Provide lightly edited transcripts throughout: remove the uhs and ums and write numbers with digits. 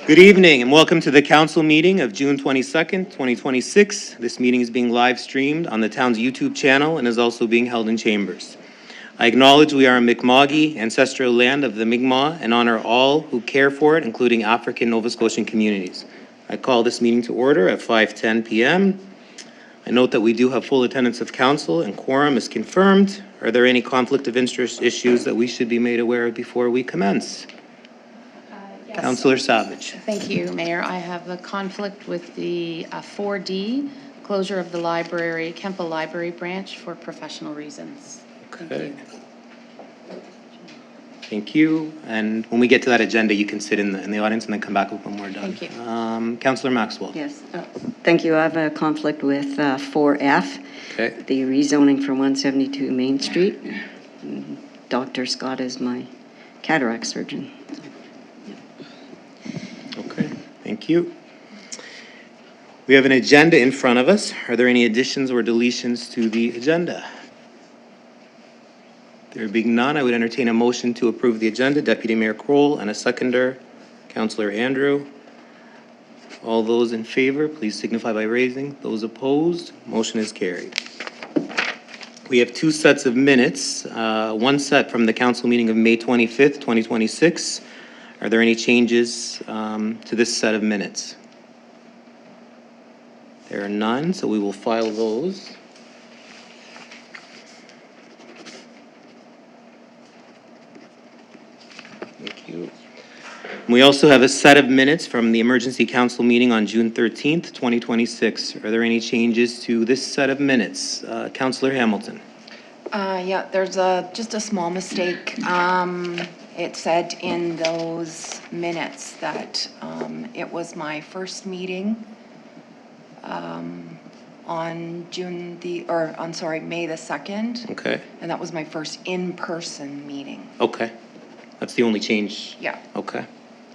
Good evening and welcome to the council meeting of June 22nd, 2026. This meeting is being live streamed on the town's YouTube channel and is also being held in chambers. I acknowledge we are in Mi'kma'ki, ancestral land of the Mi'kmaq, and honor all who care for it, including African Nova Scotian communities. I call this meeting to order at 5:10 p.m. I note that we do have full attendance of council and quorum is confirmed. Are there any conflict of interest issues that we should be made aware of before we commence? Yes. Councillor Savage. Thank you, Mayor. I have a conflict with the 4D, closure of the library, Kentville Library branch for professional reasons. Thank Okay. you. Thank you. And when we get to that agenda, you can sit in the audience and then come back when we're done. Thank you. Councillor Maxwell. Yes, thank you. I have a conflict with 4F, Okay. the rezoning for 172 Main Street. Dr. Scott is my cataract surgeon. Okay. Thank you. We have an agenda in front of us. Are there any additions or deletions to the agenda? There being none, I would entertain a motion to approve the agenda. Deputy Mayor Kroll and a seconder, Councillor Andrew. All those in favor, please signify by raising. Those opposed, motion is carried. We have two sets of minutes, one set from the council meeting of May 25th, 2026. Are there any changes to this set of minutes? There are none, so we will file those. Thank you. We also have a set of minutes from the emergency council meeting on June 13th, 2026. Are there any changes to this set of minutes? Councillor Hamilton. Yeah, there's just a small mistake. It said in those minutes that it was my first meeting on May the 2nd. Okay. And that was my first in-person meeting. Okay. That's the only change? Yeah. Okay.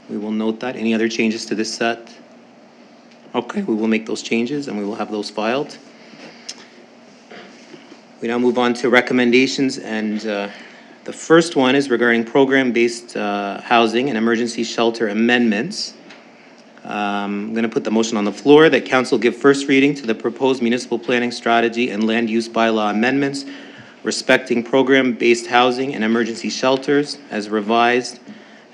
We will note that. Any other changes to this set? Okay, we will make those changes and we will have those filed. We now move on to recommendations, and the first one is regarding program-based housing and emergency shelter amendments. I'm going to put the motion on the floor that council give first reading to the proposed municipal planning strategy and land use bylaw amendments respecting program-based housing and emergency shelters as revised,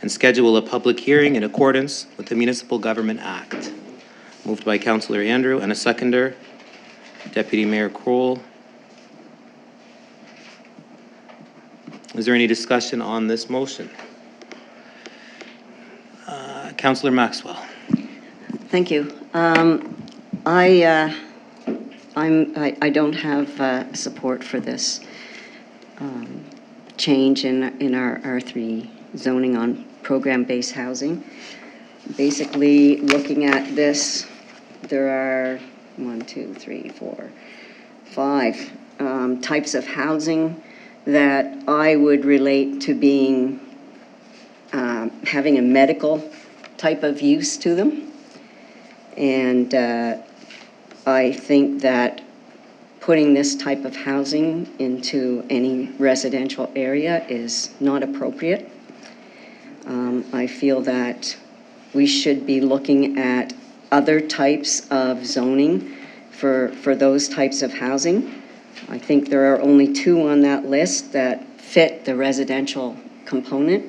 and schedule a public hearing in accordance with the Municipal Government Act. Moved by Councillor Andrew and a seconder, Deputy Mayor Kroll. Is there any discussion on this motion? Councillor Maxwell. Thank you. I don't have support for this change in our R3 zoning on program-based housing. Basically, looking at this, there are 5 types of housing that I would relate to being having a medical type of use to them. And I think that putting this type of housing into any residential area is not appropriate. I feel that we should be looking at other types of zoning for those types of housing. I think there are only 2 on that list that fit the residential component,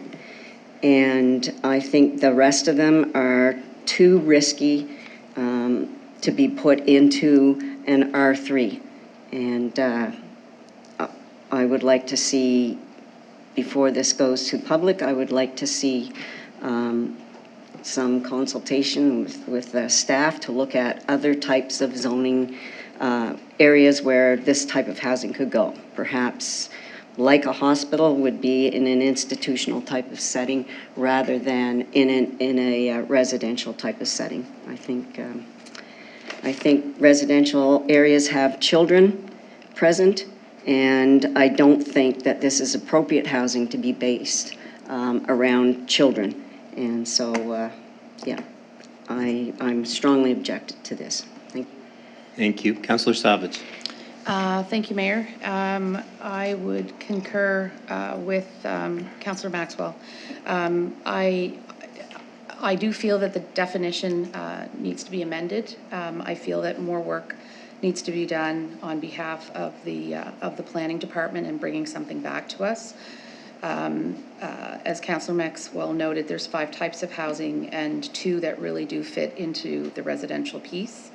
and I think the rest of them are too risky to be put into an R3. And I would like to see, before this goes to public, I would like to see some consultation with the staff to look at other types of zoning areas where this type of housing could go. Perhaps like a hospital would be in an institutional type of setting rather than in a residential type of setting. I think residential areas have children present, and I don't think that this is appropriate housing to be based around children. And so, yeah, I'm strongly objected to this. Thank you. Thank you. Councillor Savage. Thank you, Mayor. I would concur with Councillor Maxwell. I do feel that the definition needs to be amended. I feel that more work needs to be done on behalf of the planning department and bringing something back to us. As Councillor Maxwell noted, there's 5 types of housing and 2 that really do fit into the residential piece.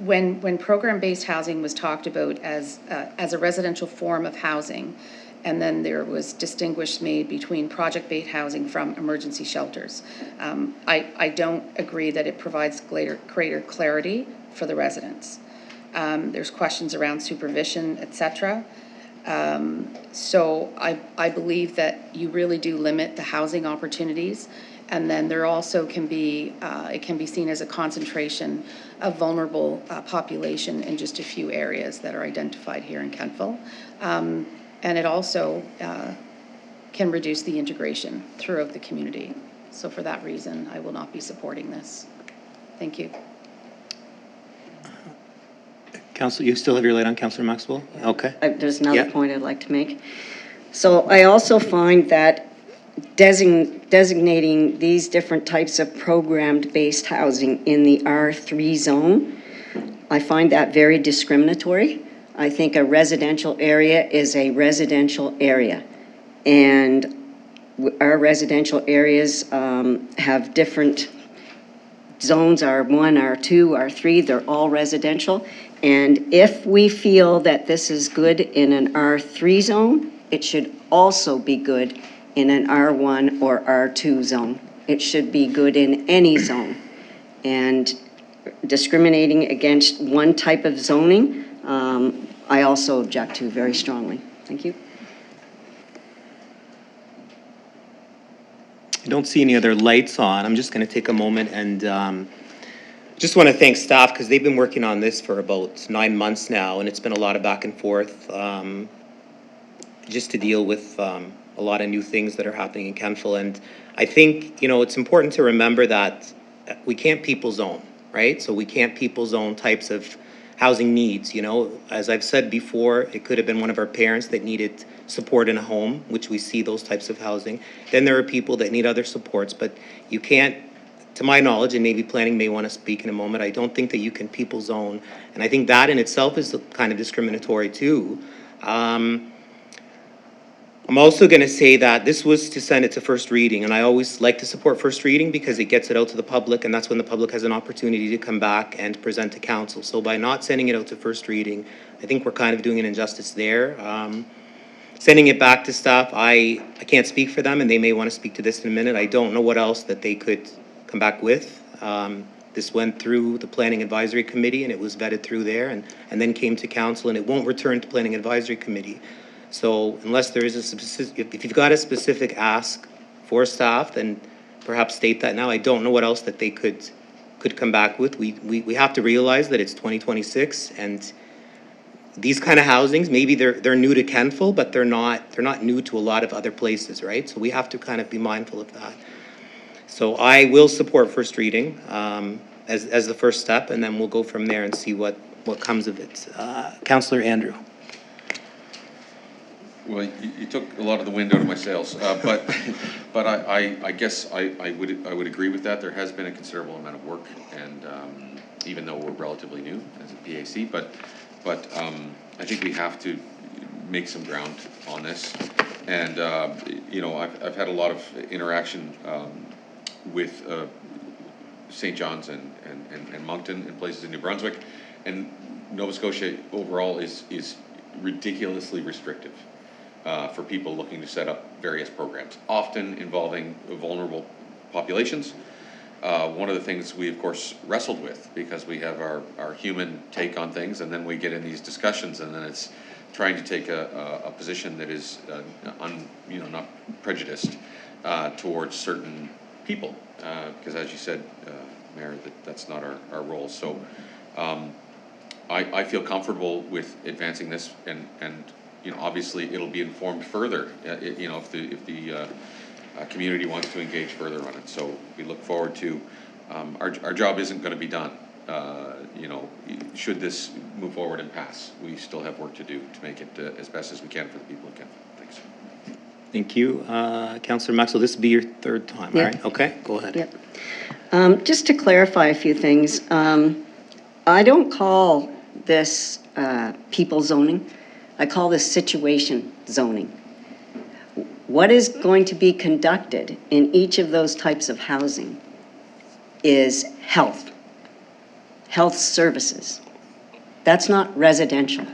When program-based housing was talked about as a residential form of housing, and then there was distinguished made between project-based housing from emergency shelters. I don't agree that it provides greater clarity for the residents. There's questions around supervision, et cetera. So I believe that you really do limit the housing opportunities. And then there also can be, it can be seen as a concentration of vulnerable population in just a few areas that are identified here in Kentville. And it also can reduce the integration throughout the community. So for that reason, I will not be supporting this. Thank you. Council, you still have your light on, Councillor Maxwell? Okay. There's another Yeah. point I'd like to make. So I also find that designating these different types of programmed-based housing in the R3 zone, I find that very discriminatory. I think a residential area is a residential area. And our residential areas have different zones, R1, R2, R3, they're all residential. And if we feel that this is good in an R3 zone, it should also be good in an R1 or R2 zone. It should be good in any zone. And discriminating against one type of zoning, I also object to very strongly. Thank you. I don't see any other lights on. I'm just going to take a moment and just want to thank staff because they've been working on this for about 9 months now, and it's been a lot of back and forth just to deal with a lot of new things that are happening in Kentville. And I think, you know, it's important to remember that we can't people zone, right? So we can't people zone types of housing needs, you know. As I've said before, it could have been one of our parents that needed support in a home, which we see those types of housing. Then there are people that need other supports, but you can't, to my knowledge, and maybe planning may want to speak in a moment, I don't think that you can people zone. And I think that in itself is kind of discriminatory too. I'm also going to say that this was to send it to first reading, and I always like to support first reading because it gets it out to the public, and that's when the public has an opportunity to come back and present to council. So by not sending it out to first reading, I think we're kind of doing an injustice there. Sending it back to staff, I can't speak for them, and they may want to speak to this in a minute. I don't know what else that they could come back with. This went through the Planning Advisory Committee, and it was vetted through there, and then came to council, and it won't return to Planning Advisory Committee. So unless there is a specific, if you've got a specific ask for staff, then perhaps state that now. I don't know what else that they could come back with. We have to realize that it's 2026, and these kind of housings, maybe they're new to Kentville, but they're not new to a lot of other places, right? So we have to kind of be mindful of that. So I will support first reading as the first step, and then we'll go from there and see what comes of it. Councillor Andrew. Well, you took a lot of the wind out of my sails, but I guess I would agree with that. There has been a considerable amount of work, and even though we're relatively new as a PAC, but I think we have to make some ground on this. And you know, I've had a lot of interaction with St. John's and Moncton and places in New Brunswick, and Nova Scotia overall is ridiculously restrictive for people looking to set up various programs, often involving vulnerable populations. One of the things we, of course, wrestled with, because we have our human take on things, and then we get in these discussions, and then it's trying to take a position that is not prejudiced towards certain people, because as you said, Mayor, that's not our role. So I feel comfortable with advancing this, and you know, obviously it'll be informed further, you know, if the community wants to engage further on it. So we look forward to, our job isn't going to be done. You know, should this move forward and pass, we still have work to do to make it as best as we can for the people of Kentville. Thanks. Thank you. Councillor Maxwell, this will be your third time, Yeah. right? Okay, go ahead. Yep. Just to clarify a few things, I don't call this people zoning. I call this situation zoning. What is going to be conducted in each of those types of housing is health services. That's not residential.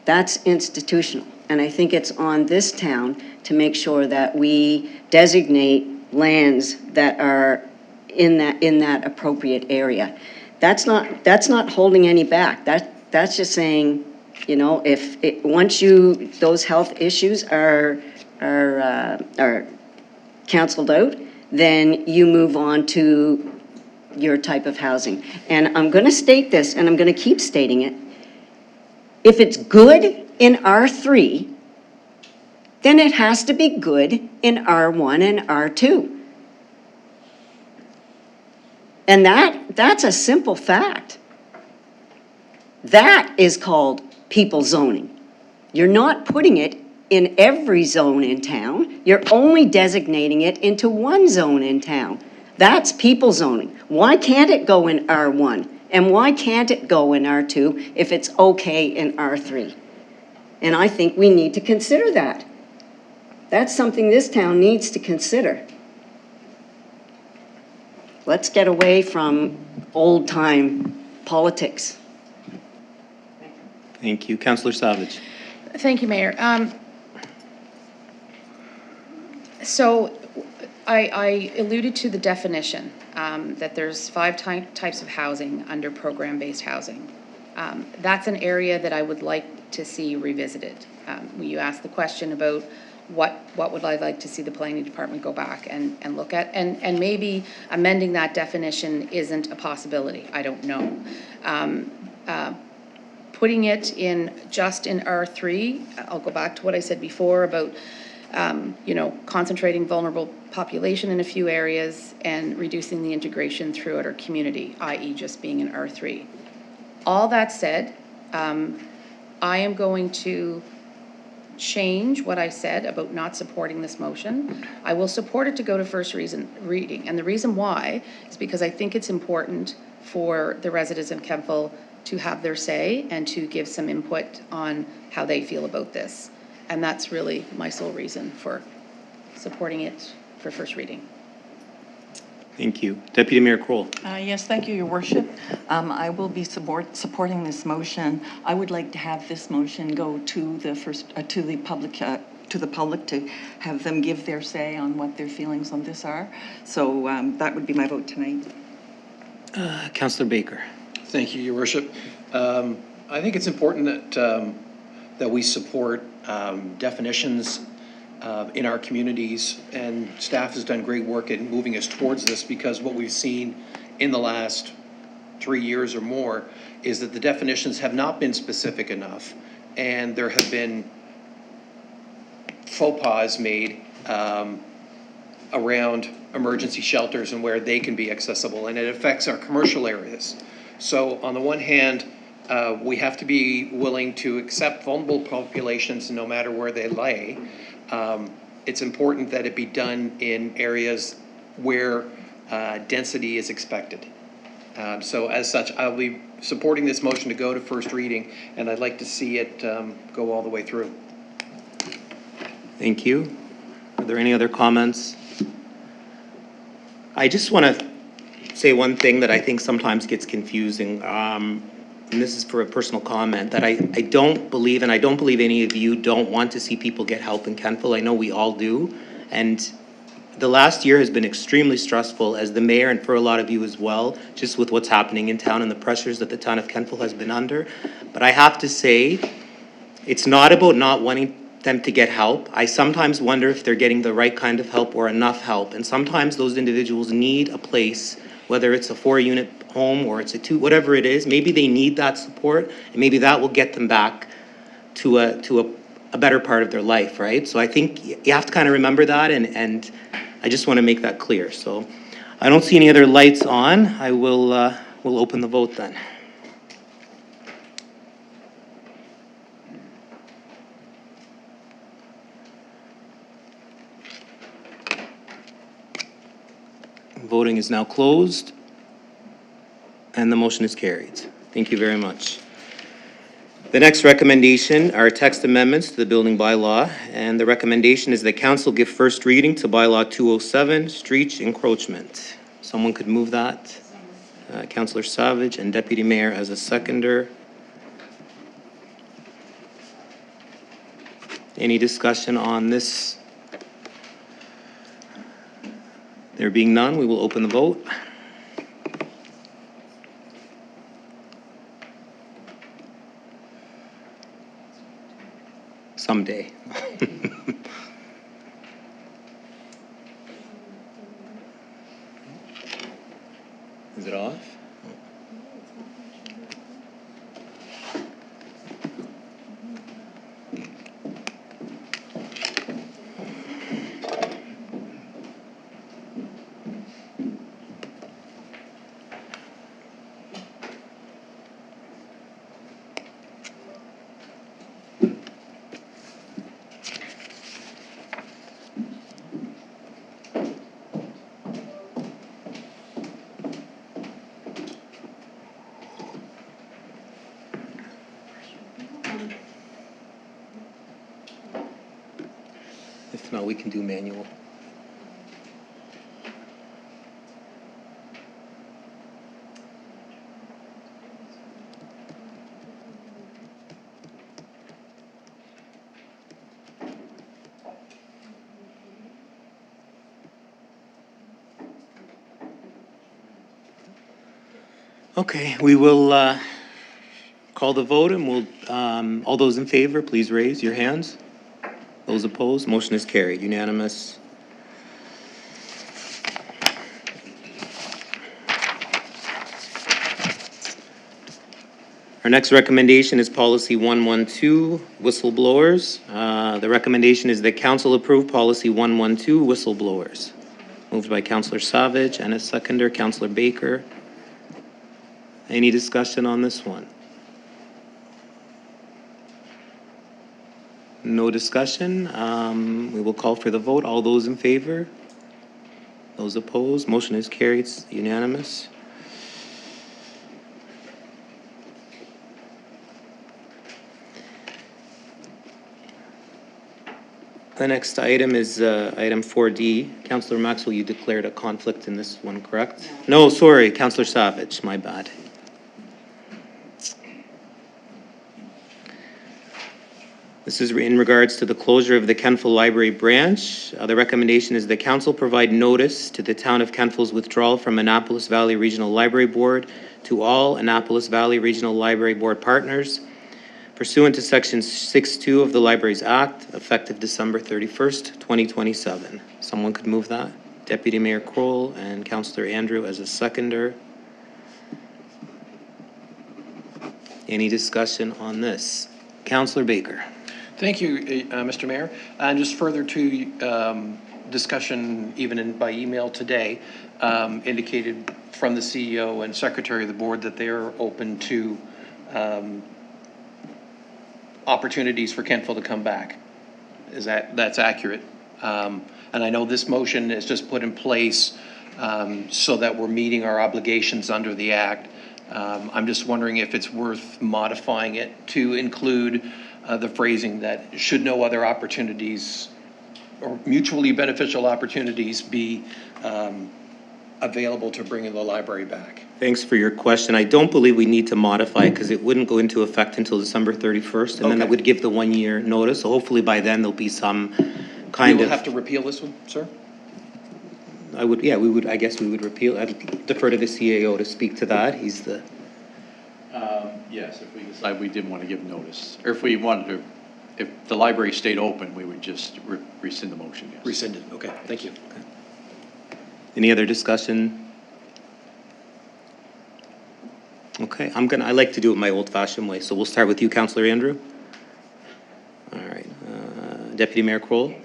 That's institutional. And I think it's on this town to make sure that we designate lands that are in that appropriate area. That's not holding any back. That's just saying, you know, once those health issues are canceled out, then you move on to your type of housing. And I'm going to state this, and I'm going to keep stating it. If it's good in R3, then it has to be good in R1 and R2. And that's a simple fact. That is called people zoning. You're not putting it in every zone in town. You're only designating it into one zone in town. That's people zoning. Why can't it go in R1? And why can't it go in R2 if it's okay in R3? And I think we need to consider that. That's something this town needs to consider. Let's get away from old-time politics. Thank you. Councillor Savage. Thank you, Mayor. So I alluded to the definition, that there's 5 types of housing under program-based housing. That's an area that I would like to see revisited. You asked the question about what would I like to see the planning department go back and look at, and maybe amending that definition isn't a possibility. I don't know. Putting it just in R3, I'll go back to what I said before about you know, concentrating vulnerable population in a few areas and reducing the integration throughout our community, i.e. just being in R3. All that said, I am going to change what I said about not supporting this motion. I will support it to go to first reading. And the reason why is because I think it's important for the residents of Kentville to have their say and to give some input on how they feel about this. And that's really my sole reason for supporting it for first reading. Thank you. Deputy Mayor Kroll. Yes, thank you, Your Worship. I will be supporting this motion. I would like to have this motion go to the public to have them give their say on what their feelings on this are. So that would be my vote tonight. Councillor Baker. Thank you, Your Worship. I think it's important that we support definitions in our communities, and staff has done great work in moving us towards this, because what we've seen in the last 3 years or more is that the definitions have not been specific enough, and there have been faux pas made around emergency shelters and where they can be accessible, and it affects our commercial areas. So on the one hand, we have to be willing to accept vulnerable populations no matter where they lay. It's important that it be done in areas where density is expected. So as such, I'll be supporting this motion to go to first reading, and I'd like to see it go all the way through. Thank you. Are there any other comments? I just want to say one thing that I think sometimes gets confusing. And this is for a personal comment, that I don't believe, and I don't believe any of you don't want to see people get help in Kentville. I know we all do. And the last year has been extremely stressful as the mayor, and for a lot of you as well, just with what's happening in town and the pressures that the town of Kentville has been under. But I have to say, it's not about not wanting them to get help. I sometimes wonder if they're getting the right kind of help or enough help. And sometimes those individuals need a place, whether it's a 4-unit home or it's a 2, whatever it is. Maybe they need that support, and maybe that will get them back to a better part of their life, right? So I think you have to kind of remember that, and I just want to make that clear. So I don't see any other lights on. I will we'll open the vote then. Voting is now closed, and the motion is carried. Thank you very much. The next recommendation are text amendments to the building bylaw, and the recommendation is that council give first reading to bylaw 207, street encroachment. Someone could move that. Councillor Savage and Deputy Mayor as a seconder. Any discussion on this? There being none, we will open the vote. Someday. Is it off? If not, we can do manual. Okay, we will call the vote, and we'll, all those in favor, please raise your hands. Those opposed, motion is carried, unanimous. Our next recommendation is policy 112, whistleblowers. The recommendation is that council approve policy 112, whistleblowers. Moved by Councillor Savage and a seconder, Councillor Baker. Any discussion on this one? No discussion. We will call for the vote. All those in favor? Those opposed? Motion is carried. It's unanimous. The next item is item 4D. Councillor Maxwell, you declared a conflict in this one, correct? No, sorry, Councillor Savage, my bad. This is in regards to the closure of the Kentville Library branch. The recommendation is the council provide notice to the town of Kentville's withdrawal from Annapolis Valley Regional Library Board to all Annapolis Valley Regional Library Board partners pursuant to Section 6.2 of the Libraries Act, effective December 31st, 2027. Someone could move that. Deputy Mayor Kroll and Councillor Andrew as a seconder. Any discussion on this? Councillor Baker. Thank you, Mr. Mayor. And just further to discussion, even by email today, indicated from the CEO and Secretary of the Board that they are open to opportunities for Kentville to come back. That's accurate? And I know this motion is just put in place so that we're meeting our obligations under the Act. I'm just wondering if it's worth modifying it to include the phrasing that should no other opportunities or mutually beneficial opportunities be available to bringing the library back. Thanks for your question. I don't believe we need to modify it because it wouldn't go into effect until December 31st, and then that Okay. would give the 1 year notice. So hopefully by then there'll be some We kind will of. have to repeal this one, sir? I guess we would repeal. I'd defer to the CAO to speak to that. He's the. Yes, if we decide we didn't want to give notice, or if we wanted to, if the library stayed open, we would just rescind the motion, yes. Rescinded, okay, thank you. Any other discussion? Okay, I like to do it my old-fashioned way, so we'll start with you, Councillor Andrew. All right, Deputy Mayor Kroll,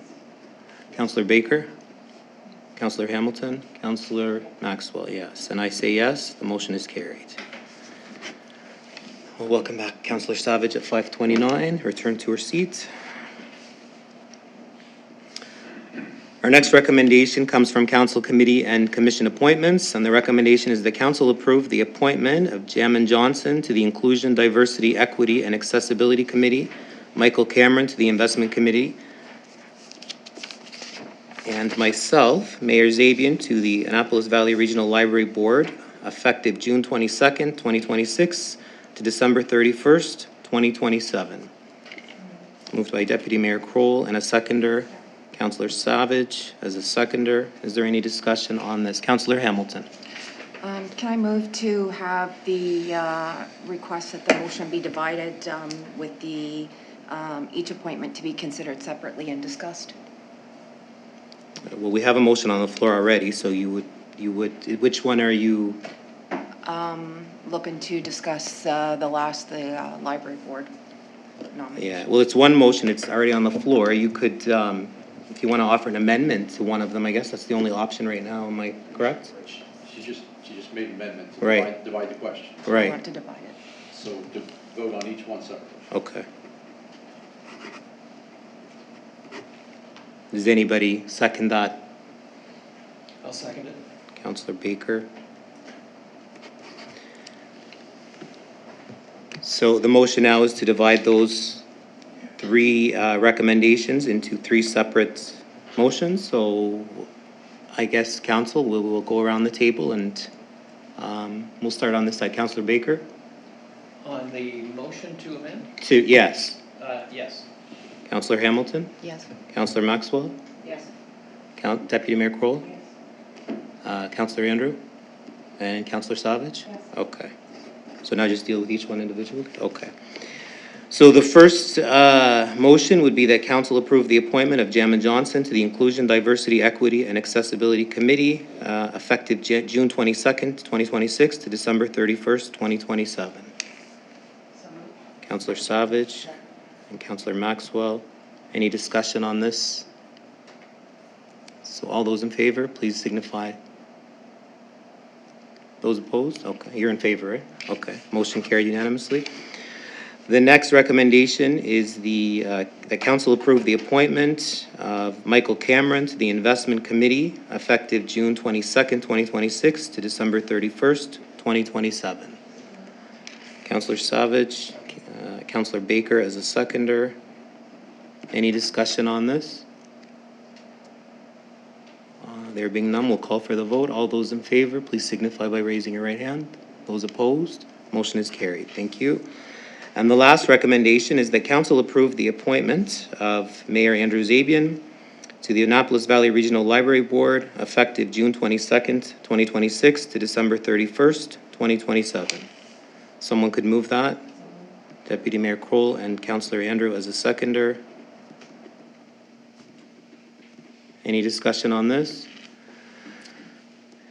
Councillor Baker, Councillor Hamilton, Councillor Maxwell, yes, and I say yes, the motion is carried. Well, welcome back, Councillor Savage at 5:29, return to her seat. Our Our next recommendation comes from council committee and commission appointments, and the recommendation is the council approve the appointment of Jamin Johnson to the Inclusion, Diversity, Equity, and Accessibility Committee, Michael Cameron to the Investment Committee, and myself, Mayor Zabian, to the Annapolis Valley Regional Library Board, effective June 22nd, 2026 to December 31st, 2027. Moved by Deputy Mayor Kroll and a seconder, Councillor Savage as a seconder. Is there any discussion on this? Councillor Hamilton. Can I move to have the request that the motion be divided with the each appointment to be considered separately and discussed? Well, we have a motion on the floor already, so you would, which one are you? Looking to discuss the library board nomination. Yeah, well, it's one motion, it's already on the floor. You could, if you want to offer an amendment to one of them, I guess that's the only option right now, am I correct? She just made an amendment to Right. divide the question. I Right, want to divide it. So to vote on each one separately. okay. Does anybody second that? I'll second it. Councillor Baker? So the motion now is to divide those three recommendations into three separate motions. So I guess council, we'll go around the table and we'll start on this side. Councillor Baker? On the motion to amend? Yes. Yes. Councillor Hamilton? Yes. Councillor Maxwell? Yes. Deputy Mayor Kroll? Councillor Andrew? And Councillor Savage? Yes. Okay. So now just deal with each one individually? Okay. So the first motion would be that council approve the appointment of Jamin Johnson to the Inclusion, Diversity, Equity, and Accessibility Committee, effective June 22nd, 2026 to December 31st, 2027. Councillor Savage and Councillor Maxwell. Any discussion on this? So all those in favor, please signify. Those opposed? Okay, you're in favor, right? Okay, motion carried unanimously. The next recommendation is the council approve the appointment of Michael Cameron to the Investment Committee, effective June 22nd, 2026 to December 31st, 2027. Councillor Savage, Councillor Baker as a seconder. Any discussion on this? There being none, we'll call for the vote. All those in favor, please signify by raising your right hand. Those opposed, motion is carried. Thank you. And the last recommendation is that council approve the appointment of Mayor Andrew Zabian to the Annapolis Valley Regional Library Board, effective June 22nd, 2026 to December 31st, 2027. Someone could move that? Deputy Mayor Kroll and Councillor Andrew as a seconder. Any discussion on this?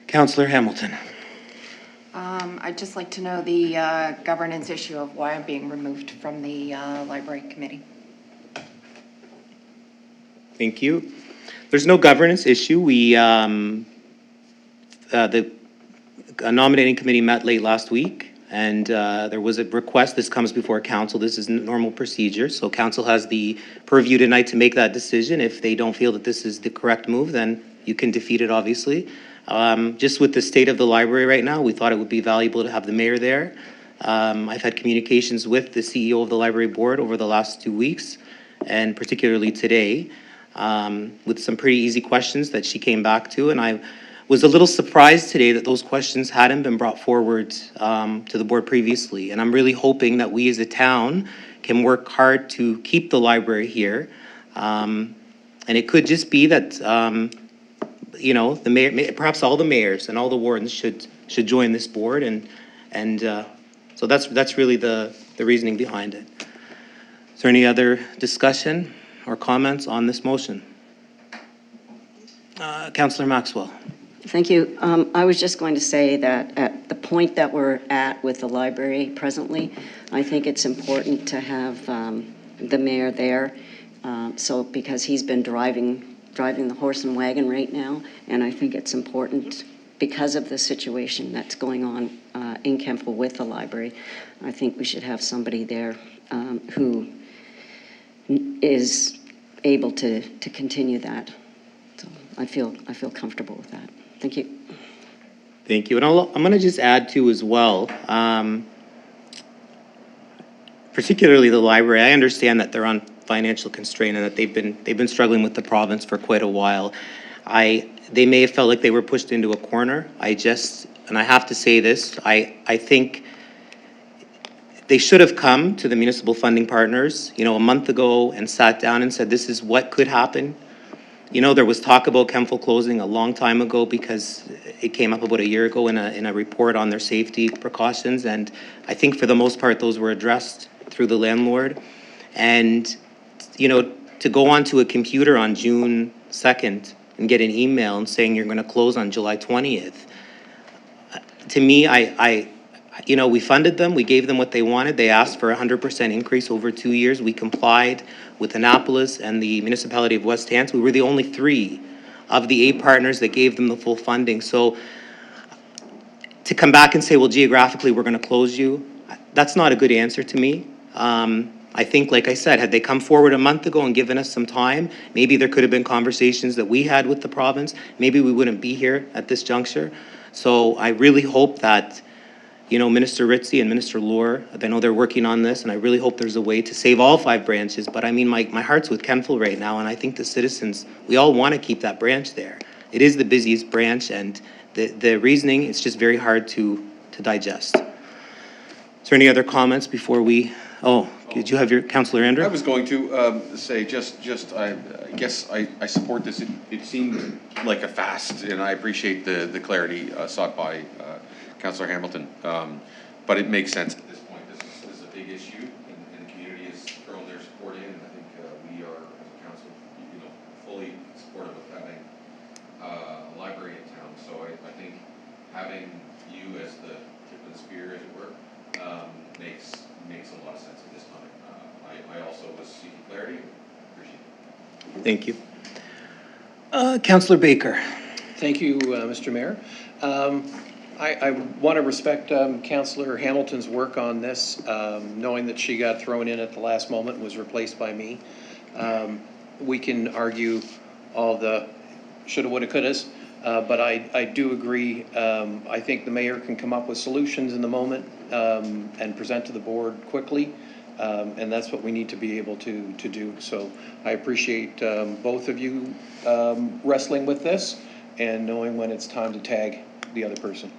Councillor Hamilton. I'd just like to know the governance issue of why I'm being removed from the library committee. Thank you. There's no governance issue. We, the nominating committee met late last week, and there was a request. This comes before council. This is normal procedure. So council has the purview tonight to make that decision. If they don't feel that this is the correct move, then you can defeat it, obviously. Just with the state of the library right now, we thought it would be valuable to have the mayor there. I've had communications with the CEO of the library board over the last 2 weeks, and particularly today, with some pretty easy questions that she came back to. And I was a little surprised today that those questions hadn't been brought forward to the board previously. And I'm really hoping that we as a town can work hard to keep the library here. And it could just be that you know, the mayor, perhaps all the mayors and all the wardens should join this board, and so that's really the reasoning behind it. Is there any other discussion or comments on this motion? Councillor Maxwell. Thank you. I was just going to say that at the point that we're at with the library presently, I think it's important to have the mayor there, so because he's been driving the horse and wagon right now, and I think it's important because of the situation that's going on in Kentville with the library. I think we should have somebody there who is able to continue that. So I feel comfortable with that. Thank you. Thank you. And I'm going to just add too as well, particularly the library. I understand that they're on financial constraint and that they've been struggling with the province for quite a while. They may have felt like they were pushed into a corner. And I have to say this, I think they should have come to the municipal funding partners, a month ago and sat down and said, this is what could happen. There was talk about Kentville closing a long time ago because it came up about a year ago in a report on their safety precautions. And I think for the most part, those were addressed through the landlord. And, to go onto a computer on June 2nd and get an email and saying you're going to close on July 20th, to me, we funded them, we gave them what they wanted. They asked for a 100% increase over 2 years. We complied with Annapolis and the municipality of West Hants. We were the only 3 of the 8 partners that gave them the full funding. So to come back and say, well, geographically, we're going to close you, that's not a good answer to me. I think, like I said, had they come forward a month ago and given us some time, maybe there could have been conversations that we had with the province. Maybe we wouldn't be here at this juncture. So I really hope that Minister Ritzy and Minister Lohr, I know they're working on this, and I really hope there's a way to save all 5 branches. But I mean, my heart's with Kentville right now, and I think the citizens, we all want to keep that branch there. It is the busiest branch, and the reasoning, it's just very hard to digest. Is there any other comments before we, did you have your, Councillor Andrew? I was going to say, I guess I support this. It seemed like a fast, and I appreciate the clarity sought by Councillor Hamilton. But it makes sense at this point. This is a big issue, and the community has thrown their support in, and I think we are, as a council, fully supportive of having a library in town. So I think having you as the tip of the spear, as it were, makes a lot of sense at this time. I also was seeking clarity. Appreciate it. Thank you. Councillor Baker. Thank you, Mr. Mayor. I want to respect Councillor Hamilton's work on this, knowing that she got thrown in at the last moment and was replaced by me. We can argue all the shoulda, woulda, couldas, but I do agree. I think the mayor can come up with solutions in the moment and present to the board quickly, and that's what we need to be able to do. So I appreciate both of you wrestling with this and knowing when it's time to tag the other person.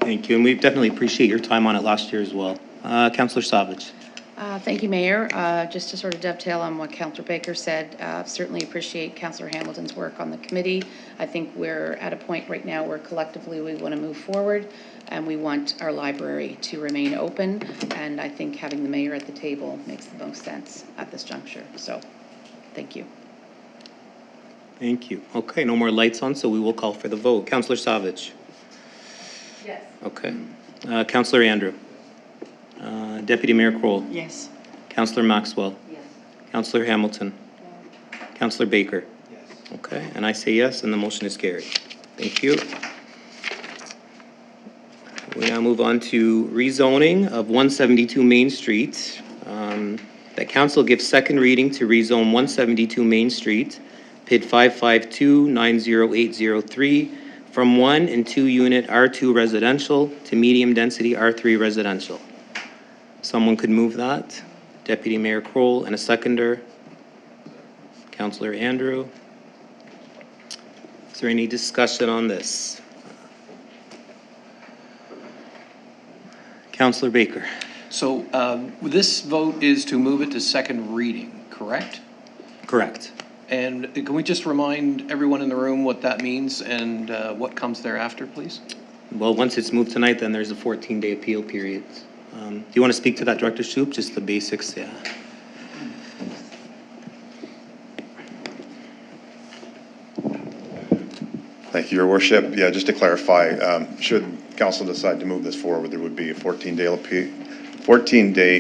Thank you, and we definitely appreciate your time on it last year as well. Councillor Savage. Thank you, Mayor. Just to sort of dovetail on what Councillor Baker said, certainly appreciate Councillor Hamilton's work on the committee. I think we're at a point right now where collectively we want to move forward and we want our library to remain open. And I think having the mayor at the table makes the most sense at this juncture. So, thank you. Thank you. Okay, no more lights on, so we will call for the vote. Councillor Savage. Yes. Okay. Councillor Andrew. Deputy Mayor Kroll. Yes. Councillor Maxwell. Yes. Councillor Hamilton. Councillor Baker. Yes. Okay, and I say yes, and the motion is carried. Thank you. We now move on to rezoning of 172 Main Street. That council gives second reading to rezone 172 Main Street, PID 552-90803, from 1 and 2 unit R2 residential to medium density R3 residential. Someone could move that. Deputy Mayor Kroll, and a seconder. Councillor Andrew. Is there any discussion on this? Councillor Baker. So this vote is to move it to second reading, correct? Correct. And can we just remind everyone in the room what that means and what comes thereafter, please? Well, once it's moved tonight, then there's a 14-day appeal period. Do you want to speak to that, Director Shoup? Just the basics, yeah. Thank you, Your Worship. Yeah, just to clarify, should council decide to move this forward, there would be a 14-day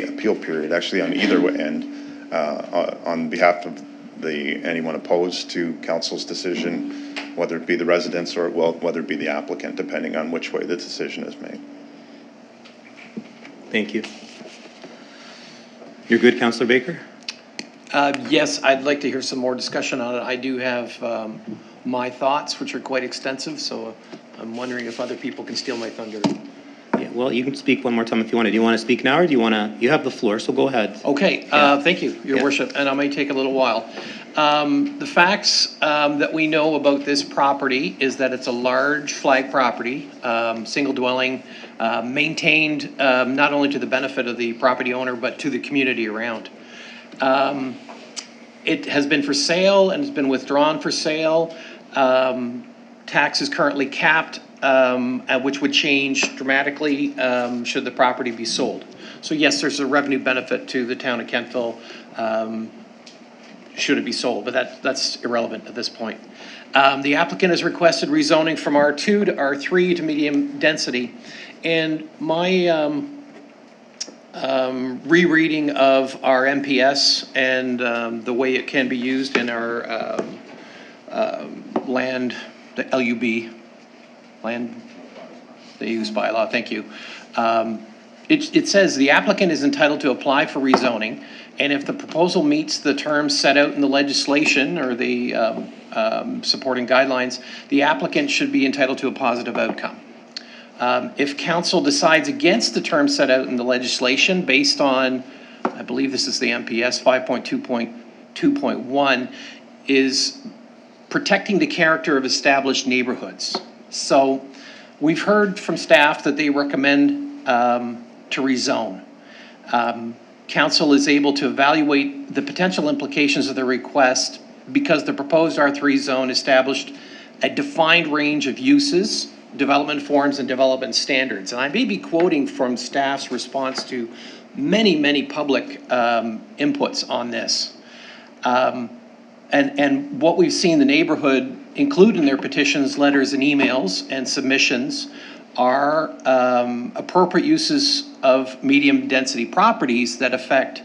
appeal period, actually on either end, on behalf of anyone opposed to council's decision, whether it be the residents or, well, whether it be the applicant, depending on which way the decision is made. Thank you. You're good, Councillor Baker? Yes, I'd like to hear some more discussion on it. I do have my thoughts, which are quite extensive, so I'm wondering if other people can steal my thunder. Yeah, well, you can speak one more time if you want to. Do you want to speak now, or do you want to, you have the floor, so go ahead. Okay, Yeah. thank you, Your Yeah. Worship, and I may take a little while. The facts that we know about this property is that it's a large flag property, single dwelling, maintained not only to the benefit of the property owner, but to the community around. It has been for sale and has been withdrawn for sale. Tax is currently capped, which would change dramatically should the property be sold. So yes, there's a revenue benefit to the town of Kentville should it be sold, but that's irrelevant at this point. The applicant has requested rezoning from R2 to R3 to medium density. And my rereading of our MPS and the way it can be used in our land, the LUB, land they use bylaw, thank you. It says the applicant is entitled to apply for rezoning, and if the proposal meets the terms set out in the legislation or the supporting guidelines, the applicant should be entitled to a positive outcome. If council decides against the terms set out in the legislation based on, I believe this is the MPS 5.2.2.1, is protecting the character of established neighborhoods. So we've heard from staff that they recommend to rezone. Council is able to evaluate the potential implications of the request because the proposed R3 zone established a defined range of uses, development forms, and development standards. And I may be quoting from staff's response to many public inputs on this. And what we've seen the neighborhood include in their petitions, letters, and emails and submissions are appropriate uses of medium density properties that affect,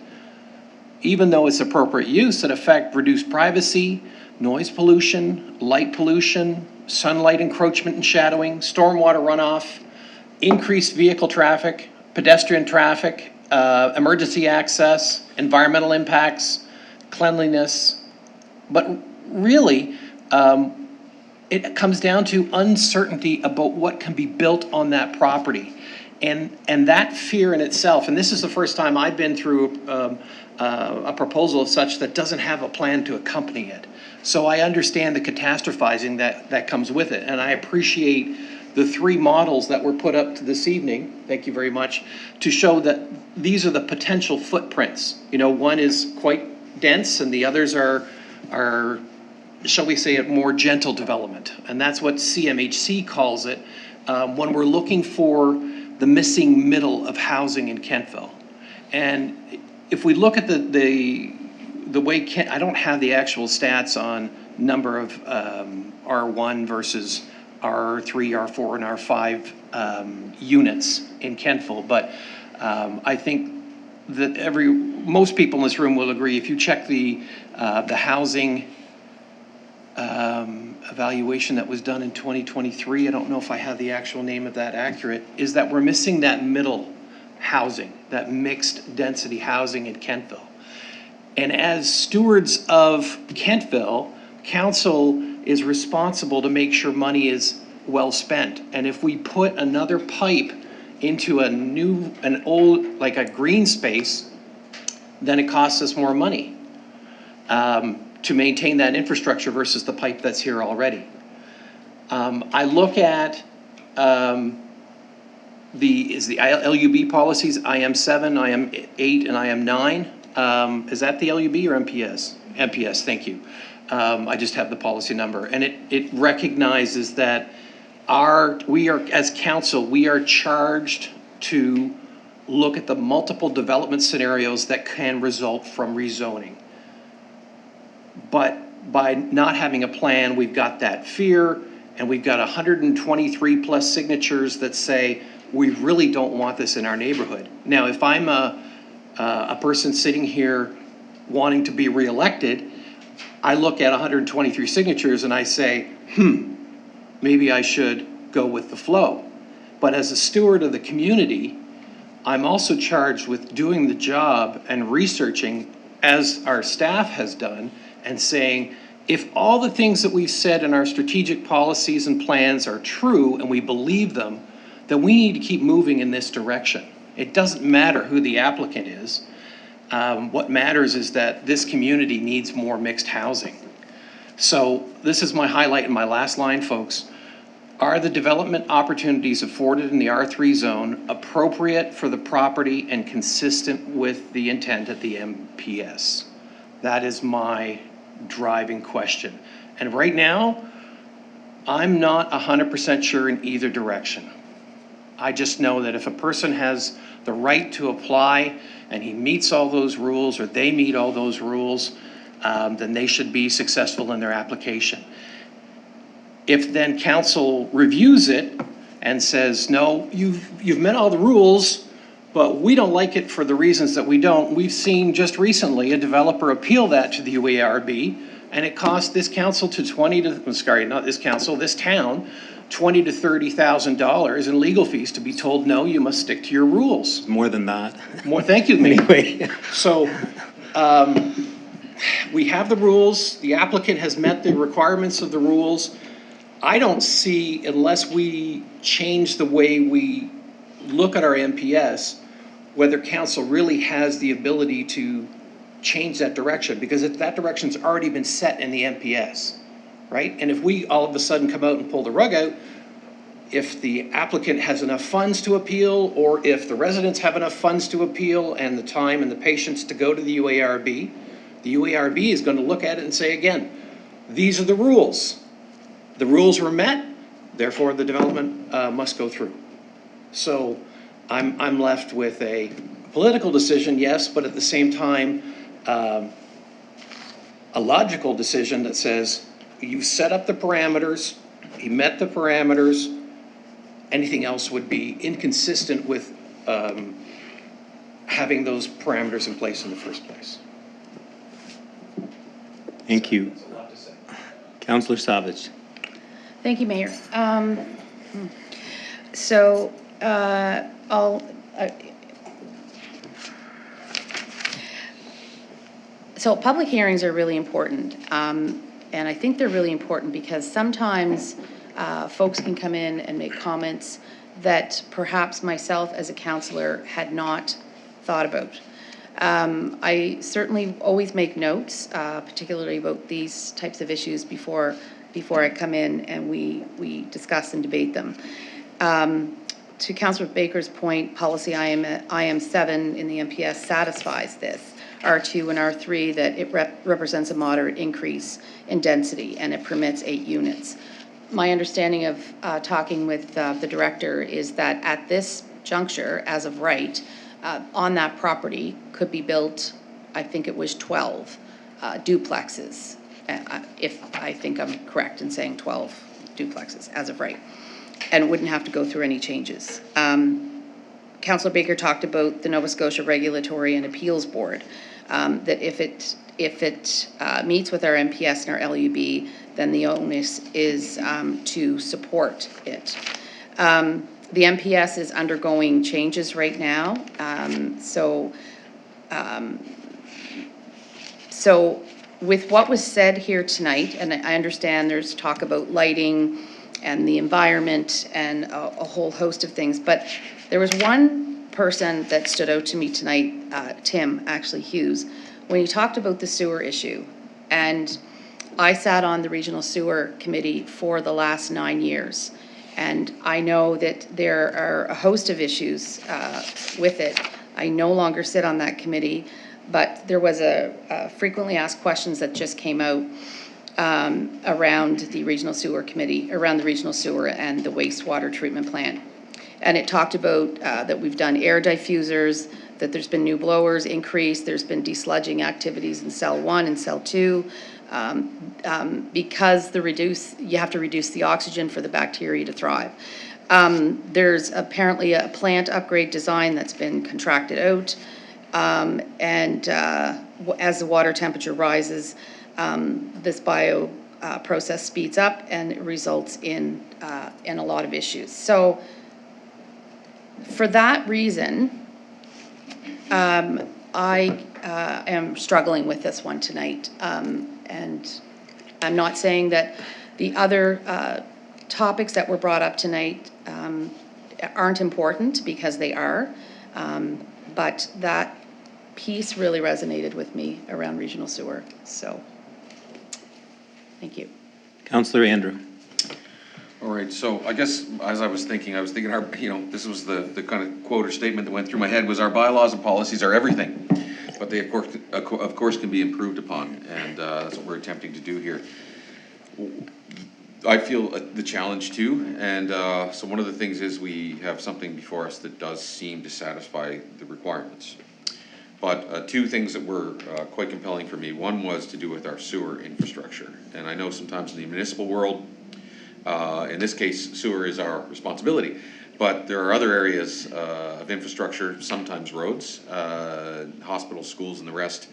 even though it's appropriate use, that affect reduced privacy, noise pollution, light pollution, sunlight encroachment and shadowing, stormwater runoff, increased vehicle traffic, pedestrian traffic, emergency access, environmental impacts, cleanliness. But really, it comes down to uncertainty about what can be built on that property. And that fear in itself, and this is the first time I've been through a proposal of such that doesn't have a plan to accompany it. So I understand the catastrophizing that comes with it, and I appreciate the three models that were put up this evening, thank you very much, to show that these are the potential footprints. You know, one is quite dense and the others are shall we say, a more gentle development. And that's what CMHC calls it when we're looking for the missing middle of housing in Kentville. And if we look at the way I don't have the actual stats on number of R1 versus R3, R4, and R5 units in Kentville, but I think that most people in this room will agree, if you check the housing evaluation that was done in 2023, I don't know if I have the actual name of that accurate, is that we're missing that middle housing, that mixed density housing in Kentville. And as stewards of Kentville, council is responsible to make sure money is well spent. And if we put another pipe into an old, like a green space, then it costs us more money to maintain that infrastructure versus the pipe that's here already. I look at the LUB policies, IM7, IM8, and IM9. Is that the LUB or MPS? MPS, thank you. I just have the policy number. And it recognizes that we are, as council, we are charged to look at the multiple development scenarios that can result from rezoning. But by not having a plan, we've got that fear, and we've got 123 plus signatures that say, we really don't want this in our neighborhood. Now, if I'm a person sitting here wanting to be reelected, I look at 123 signatures and I say, maybe I should go with the flow. But as a steward of the community, I'm also charged with doing the job and researching, as our staff has done, and saying, if all the things that we've said in our strategic policies and plans are true and we believe them, then we need to keep moving in this direction. It doesn't matter who the applicant is. What matters is that this community needs more mixed housing. So this is my highlight in my last line, folks. Are the development opportunities afforded in the R3 zone appropriate for the property and consistent with the intent at the MPS? That is my driving question. And right now, I'm not 100% sure in either direction. I just know that if a person has the right to apply and he meets all those rules, or they meet all those rules, then they should be successful in their application. If then council reviews it and says, no, you've met all the rules, but we don't like it for the reasons that we don't. We've seen just recently a developer appeal that to the UARB, and it cost this council to this town, $20,000 to $30,000 in legal fees to be told, no, you must stick to your rules. More than that. More, thank you, Mayor. Anyway. So, we have the rules, the applicant has met the requirements of the rules. I don't see, unless we change the way we look at our MPS, whether council really has the ability to change that direction, because that direction's already been set in the MPS, right? And if we all of a sudden come out and pull the rug out, if the applicant has enough funds to appeal, or if the residents have enough funds to appeal and the time and the patience to go to the UARB is going to look at it and say, again, these are the rules. The rules were met, therefore the development must go through. So I'm left with a political decision, yes, but at the same time, a logical decision that says, you set up the parameters, he met the parameters, anything else would be inconsistent with having those parameters in place in the first place. Thank you. Councillor Savage. Thank you, Mayor. So public hearings are really important. And I think they're really important because sometimes folks can come in and make comments that perhaps myself as a councillor had not thought about. I certainly always make notes, particularly about these types of issues before I come in and we discuss and debate them. To Councillor Baker's point, policy IM 7 in the MPS satisfies this. R2 and R3, that it represents a moderate increase in density and it permits 8 units. My understanding of talking with the director is that at this juncture, as of right, on that property could be built, I think it was 12 duplexes, if I think I'm correct in saying 12 duplexes as of right, and it wouldn't have to go through any changes. Councillor Baker talked about the Nova Scotia Regulatory and Appeals Board, that if it meets with our MPS and our LUB, then the onus is to support it. The MPS is undergoing changes right now, so with what was said here tonight, and I understand there's talk about lighting and the environment and a whole host of things, but there was one person that stood out to me tonight, Tim, actually Hughes, when he talked about the sewer issue. And I sat on the Regional Sewer Committee for the last 9 years. And I know that there are a host of issues with it. I no longer sit on that committee, but there was a frequently asked questions that just came out around the Regional Sewer Committee, around the regional sewer and the wastewater treatment plant. And it talked about that we've done air diffusers, that there's been new blowers increased, there's been desludging activities in cell 1 and cell 2. Because you have to reduce the oxygen for the bacteria to thrive. There's apparently a plant upgrade design that's been contracted out, and as the water temperature rises, this process speeds up and it results in a lot of issues. So for that reason, I am struggling with this one tonight. And I'm not saying that the other topics that were brought up tonight aren't important, because they are, but that piece really resonated with me around regional sewer, so, thank you. Councillor Andrew. All right, so I guess as I was thinking our, this was the kind of quote or statement that went through my head was our bylaws and policies are everything, but they of course can be improved upon, and that's what we're attempting to do here. I feel the challenge too, and so one of the things is we have something before us that does seem to satisfy the requirements. But two things that were quite compelling for me. One was to do with our sewer infrastructure, and I know sometimes in the municipal world, in this case, sewer is our responsibility, but there are other areas of infrastructure, sometimes roads, hospitals, schools, and the rest.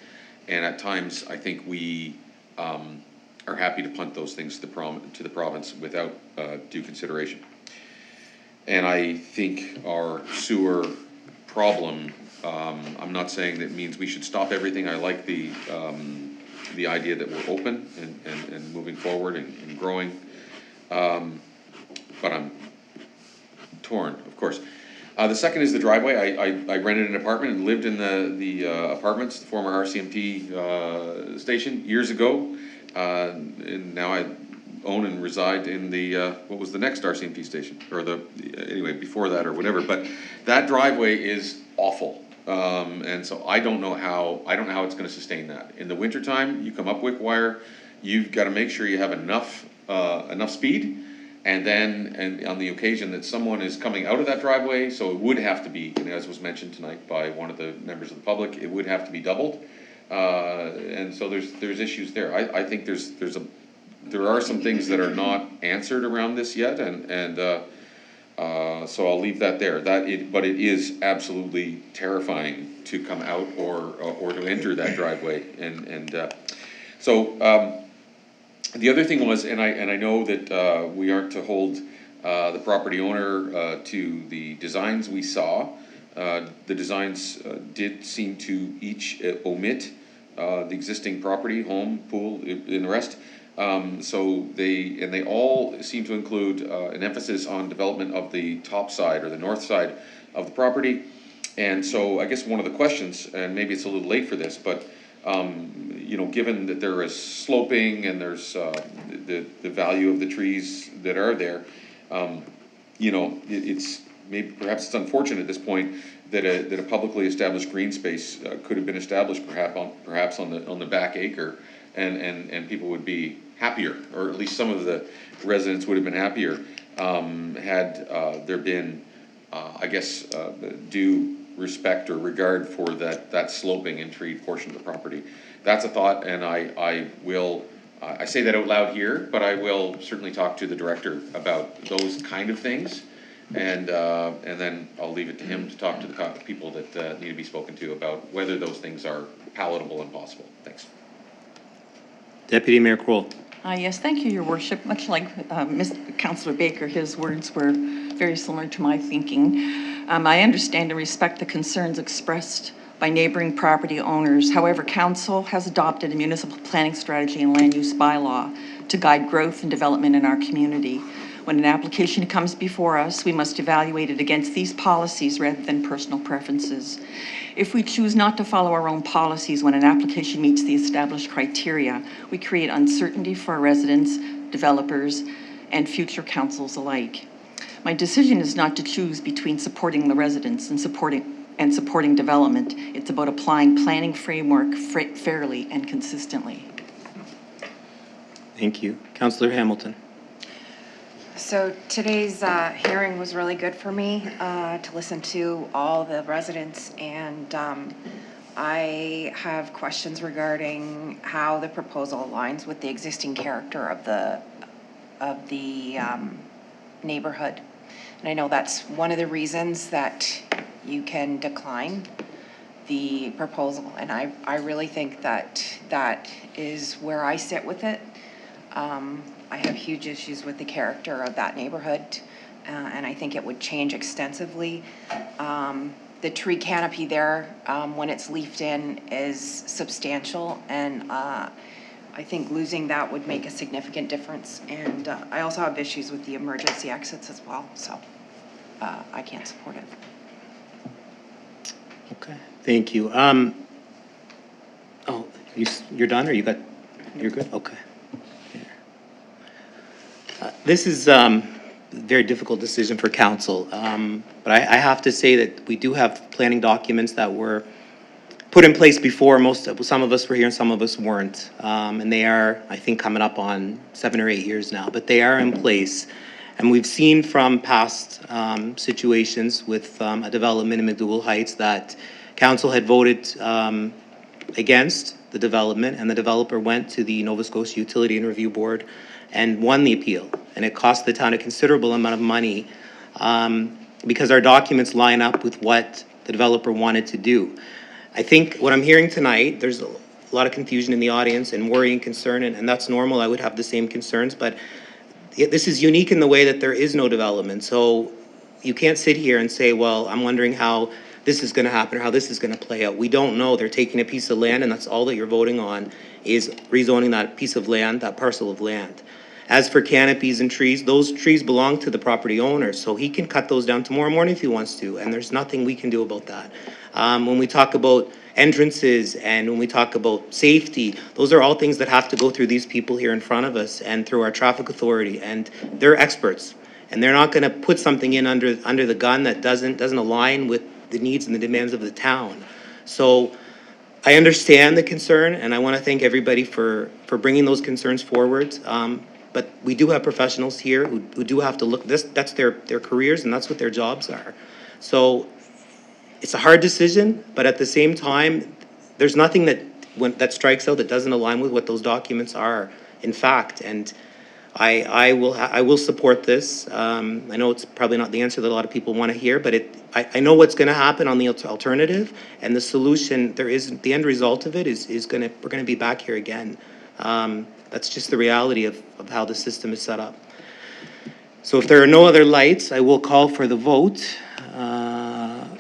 And at times, I think we are happy to punt those things to the province without due consideration. And I think our sewer problem, I'm not saying that means we should stop everything. I like the idea that we're open and moving forward and growing. But I'm torn, of course. The second is the driveway. I rented an apartment and lived in the apartments, the former RCMP station years ago. And now I own and reside in the, what was the next RCMP station? Or anyway, before that or whatever. But that driveway is awful. And so I don't know how it's gonna sustain that. In the wintertime, you come up wick wire, you've gotta make sure you have enough speed, and then on the occasion that someone is coming out of that driveway, so it would have to be, and as was mentioned tonight by one of the members of the public, it would have to be doubled, and so there's issues there. I think there are some things that are not answered around this yet, and so I'll leave that there. But it is absolutely terrifying to come out or to enter that driveway, so. The other thing was, and I know that we aren't to hold the property owner to the designs we saw. The designs did seem to each omit the existing property, home, pool, and the rest. So they all seem to include an emphasis on development of the top side or the north side of the property. And so I guess one of the questions, and maybe it's a little late for this, but given that there is sloping and there's the value of the trees that are there, it's maybe perhaps it's unfortunate at this point that a publicly established green space could have been established perhaps on the back acre, and people would be happier, or at least some of the residents would have been happier had there been, due respect or regard for that sloping and treed portion of the property. That's a thought, and I will, I say that out loud here, but I will certainly talk to the director about those kind of things, and then I'll leave it to him to talk to the people that need to be spoken to about whether those things are palatable and possible. Thanks. Deputy Mayor Kroll. Yes, thank you, Your Worship. Much like Councillor Baker, his words were very similar to my thinking. I understand and respect the concerns expressed by neighboring property owners. However, Council has adopted a municipal planning strategy and land use bylaw to guide growth and development in our community. When an application comes before us, we must evaluate it against these policies rather than personal preferences. If we choose not to follow our own policies when an application meets the established criteria, we create uncertainty for our residents, developers, and future councils alike. My decision is not to choose between supporting the residents and supporting development. It's about applying planning framework fairly and consistently. Thank you. Councillor Hamilton. So today's hearing was really good for me to listen to all the residents, and I have questions regarding how the proposal aligns with the existing character of the neighborhood. And I know that's one of the reasons that you can decline the proposal, and I really think that is where I sit with it. I have huge issues with the character of that neighborhood, and I think it would change extensively. The tree canopy there, when it's leafed in, is substantial, and I think losing that would make a significant difference. And I also have issues with the emergency exits as well, so I can't support it. Okay, thank you. Oh, you're done, or you're good? Okay. This is a very difficult decision for council, but I have to say that we do have planning documents that were put in place before. Some of us were here and some of us weren't. And they are, I think, coming up on 7 or 8 years now, but they are in place. And we've seen from past situations with a development in McDougal Heights that council had voted against the development, and the developer went to the Nova Scotia Utility and Review Board and won the appeal. And it cost the town a considerable amount of money because our documents line up with what the developer wanted to do. I think what I'm hearing tonight, there's a lot of confusion in the audience and worry and concern, and that's normal. I would have the same concerns, but this is unique in the way that there is no development. So you can't sit here and say, well, I'm wondering how this is going to happen or how this is going to play out. We don't know. They're taking a piece of land, and that's all that you're voting on is rezoning that piece of land, that parcel of land. As for canopies and trees, those trees belong to the property owner, so he can cut those down tomorrow morning if he wants to, and there's nothing we can do about that. When we talk about entrances and when we talk about safety, those are all things that have to go through these people here in front of us and through our traffic authority, and they're experts. And they're not gonna put something in under the gun that doesn't align with the needs and the demands of the town. So I understand the concern, and I wanna thank everybody for bringing those concerns forward. But we do have professionals here who do have to look, that's their careers and that's what their jobs are. So it's a hard decision, but at the same time, there's nothing that strikes out that doesn't align with what those documents are, in fact. And I will support this. I know it's probably not the answer that a lot of people want to hear, but I know what's going to happen on the alternative, and the solution, the end result of it we're going to be back here again. That's just the reality of how the system is set up. So if there are no other lights, I will call for the vote.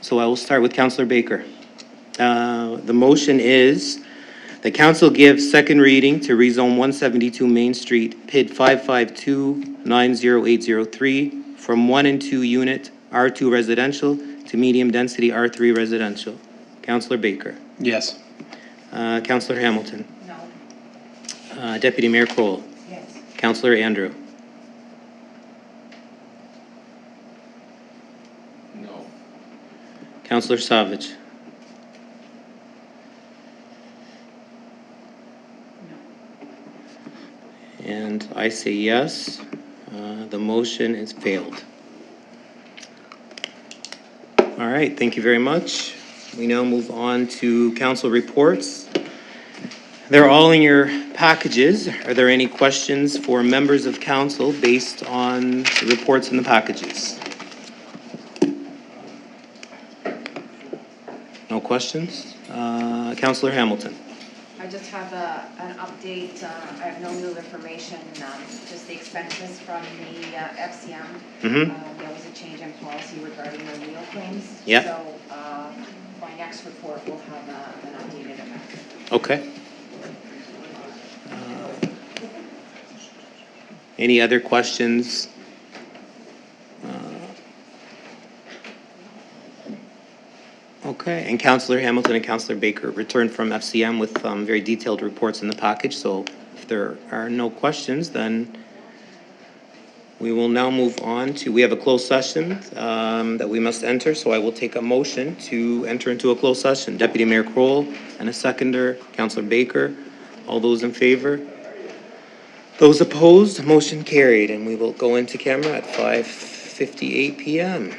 So I will start with Councillor Baker. The motion is the council gives second reading to rezone 172 Main Street, PID 552-90803 from 1 and 2 unit R2 residential to medium density R3 residential. Councillor Baker. Yes. Councillor Hamilton. No. Deputy Mayor Kroll. Yes. Councillor Andrew. No. Councillor Savage. And I say yes. The motion is failed. All right, thank you very much. We now move on to council reports. They're all in your packages. Are there any questions for members of council based on the reports in the packages? No questions? Councillor Hamilton. I just have an update. I have no new information, just the expenses from the FCM. Mm-hmm. There was a change in policy regarding the meal claims. Yep. So my next report will have an updated amount. Okay. Any other questions? Okay, and Councillor Hamilton and Councillor Baker returned from FCM with very detailed reports in the package, so if there are no questions, then we will now move on to, we have a closed session that we must enter, so I will take a motion to enter into a closed session. Deputy Mayor Kroll and a seconder, Councillor Baker. All those in favor? Those opposed? Motion carried, and we will go into camera at 5:58 p.m.